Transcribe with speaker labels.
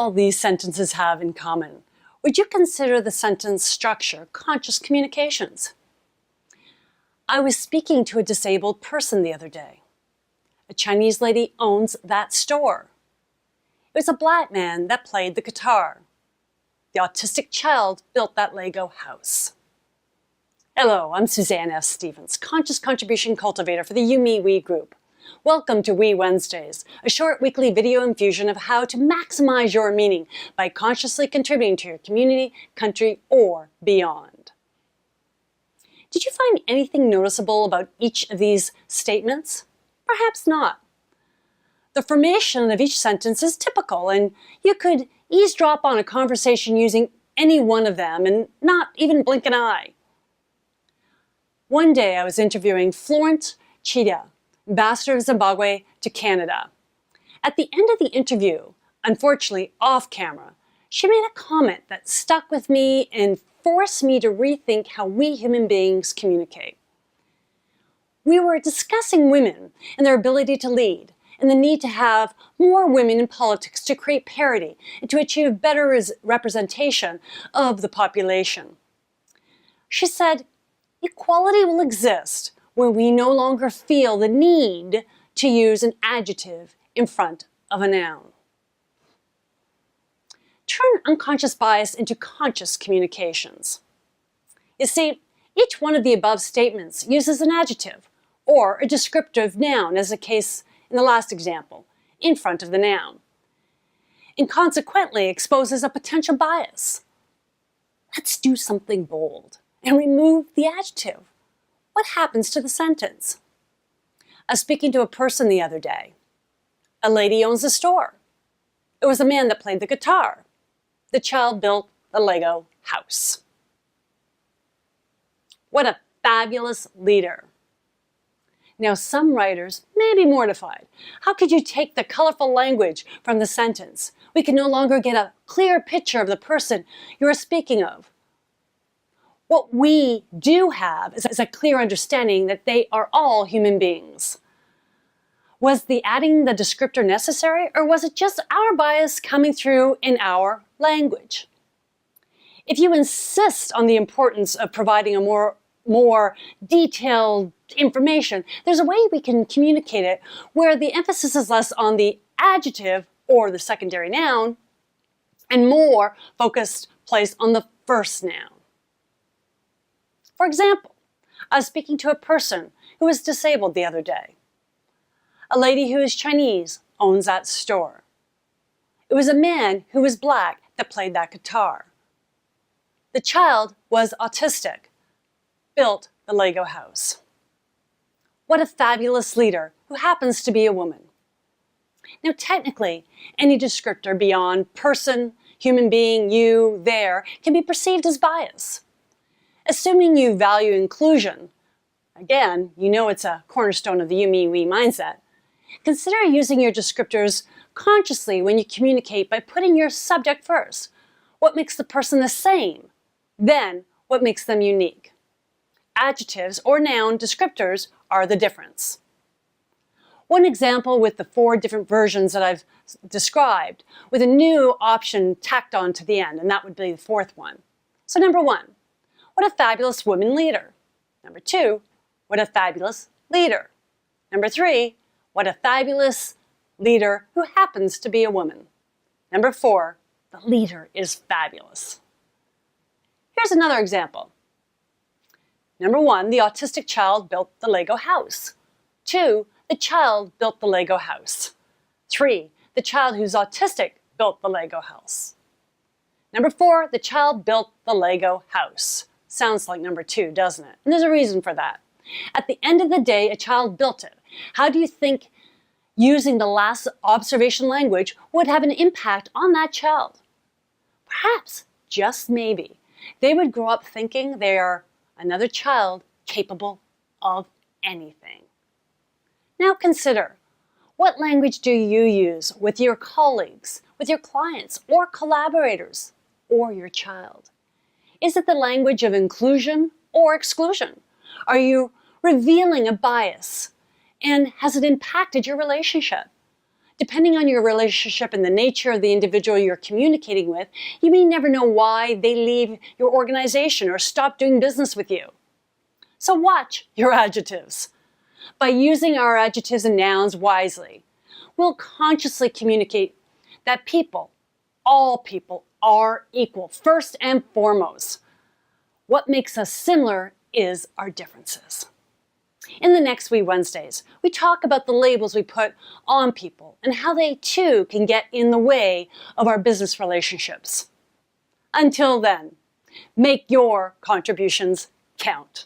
Speaker 1: all these sentences have in common? Would you consider the sentence structure conscious communications? I was speaking to a disabled person the other day. A Chinese lady owns that store. It was a black man that played the guitar. The autistic child built that Lego house. Hello, I'm Suzanne F. Stevens, Conscious Contribution Cultivator for the YouMeWe group. Welcome to weWednesdays, a short weekly video infusion of how to maximize your meaning by consciously contributing to your community, country, or beyond. Did you find anything noticeable about each of these statements? Perhaps not. The formation of each sentence is typical, and you could eavesdrop on a conversation using any one of them and not even blink an eye. One day I was interviewing Florence Chida, Ambassador of Zimbabwe to Canada. At the end of the interview, unfortunately off camera, she made a comment that stuck with me and forced me to rethink how we human beings communicate. We were discussing women and their ability to lead, and the need to have more women in politics to create parity and to achieve better representation of the population. She said, equality will exist when we no longer feel the need to use an adjective in front of a noun. Turn unconscious bias into conscious communications. You see, each one of the above statements uses an adjective or a descriptive noun, as the case in the last example, in front of the noun, and consequently exposes a potential bias. Let's do something bold and remove the adjective. What happens to the sentence? I was speaking to a person the other day. A lady owns a store. It was a man that played the guitar. The child built a Lego house. What a fabulous leader. Now, some writers may be mortified. How could you take the colorful language from the sentence? We can no longer get a clear picture of the person you are speaking of. What we do have is a clear understanding that they are all human beings. Was the adding the descriptor necessary, or was it just our bias coming through in our language? If you insist on the importance of providing a more detailed information, there's a way we can communicate it where the emphasis is less on the adjective or the secondary noun and more focused placed on the first noun. For example, I was speaking to a person who was disabled the other day. A lady who is Chinese owns that store. It was a man who was black that played that guitar. The child was autistic, built the Lego house. What a fabulous leader who happens to be a woman. Now, technically, any descriptor beyond person, human being, you, there, can be perceived as bias. Assuming you value inclusion, again, you know it's a cornerstone of the YouMeWe mindset, consider using your descriptors consciously when you communicate by putting your subject first. What makes the person the same? Then, what makes them unique? Adjectives or noun descriptors are the difference. One example with the 4 different versions that I've described, with a new option tacked on to the end, and that would be the 4th one. So number 1, what a fabulous woman leader. Number 2, what a fabulous leader. Number 3, what a fabulous leader who happens to be a woman. Number 4, the leader is fabulous. Here's another example. Number 1, the autistic child built the Lego house. 2, the child built the Lego house. 3, the child who's autistic built the Lego house. Number 4, the child built the Lego house. Sounds like number 2, doesn't it? And there's a reason for that. At the end of the day, a child built it. How do you think using the last observation language would have an impact on that child? Perhaps, just maybe, they would grow up thinking they are another child capable of anything. Now consider, what language do you use with your colleagues, with your clients, or collaborators, or your child? Is it the language of inclusion or exclusion? Are you revealing a bias? And has it impacted your relationship? Depending on your relationship and the nature of the individual you're communicating with, you may never know why they leave your organization or stop doing business with you. So watch your adjectives. By using our adjectives and nouns wisely, we'll consciously communicate that people, all people, are equal, first and foremost. What makes us similar is our differences. In the next weWednesdays, we talk about the labels we put on people and how they too can get in the way of our business relationships. Until then, make your contributions count.